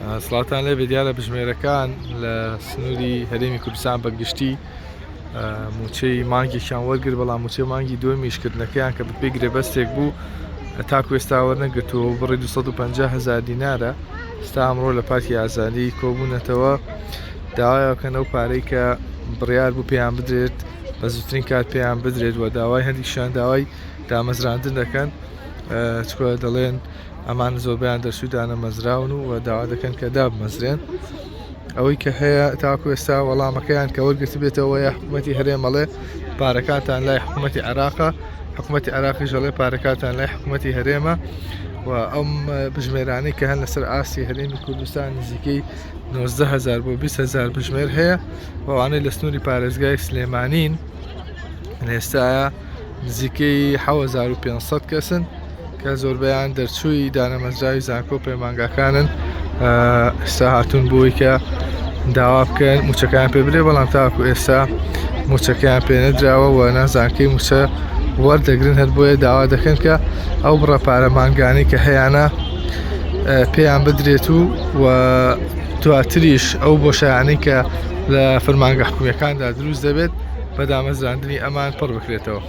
سڵاتان لێبێ دیارە بژمێرەکان لە سنووری هەرێمی کوردستان بەگشتی موچەی مانگێکیان وەرگرت، بەڵام موچەی مانگی دووەم میشکردنەکەیان کە بەپێی گرێبەستێک بوو تاکو ئێستا وەرنەگرتووە بڕی 250,000 دینارە. ستا ئەمڕۆ لە پارکی ئازادی کۆبوونەتەوە داوایەکەن ئەو پارەی کە بڕیار بوو پێیان بدرێت بە زووترین کات پێیان بدرێت و داوای هەندێکیان داوای دامەزراندن دەکەن، چکۆ دەڵێن ئەمان زۆربیان دەرسوو دانەمەزراون و داوا دەکەن کە دابمەزرێن. ئەوەی کە هەیە تاکو ئێستا وەڵامەکەیان کە وەرگرت بێتەوە یە حکوومەتی هەرێمەڵێ پارەکانتان لای حکوومەتی عێراقە، حکوومەتی عێراقی ژەڵێ پارەکانتان لای حکوومەتی هەرێمە و ئەم بژمێرانەی کە هەن لەسەر ئاستی هەرێمی کوردستان نزیکەی 19,000 بۆ 20,000 بژمێر هەیە. ئەوانەی لە سنووری پارێزگای سلێمانین ئێستاە نزیکەی 7,500 کەسن کە زۆربیان دەرچووی دانەمەزراوی زانکۆ پەیمانگاکانن. ئێستا هاتوون بۆی کە داوا بکەن موچەکان پێ برێ، بەڵام تاکو ئێستا موچەکەیان پێ نەدراوە و نازانکەی موچە وەردەگرن، هەر بۆیە داوا دەکەن کە ئەو بڕە پارەمانگانی کە هەیەە پێیان بدرێت و دواتریش ئەو بۆشایانەی کە لە فەرمانگە حکوومیەکاندا دروست دەبێت بە دامەزراندنی ئەمان پڕ بکرێتەوە.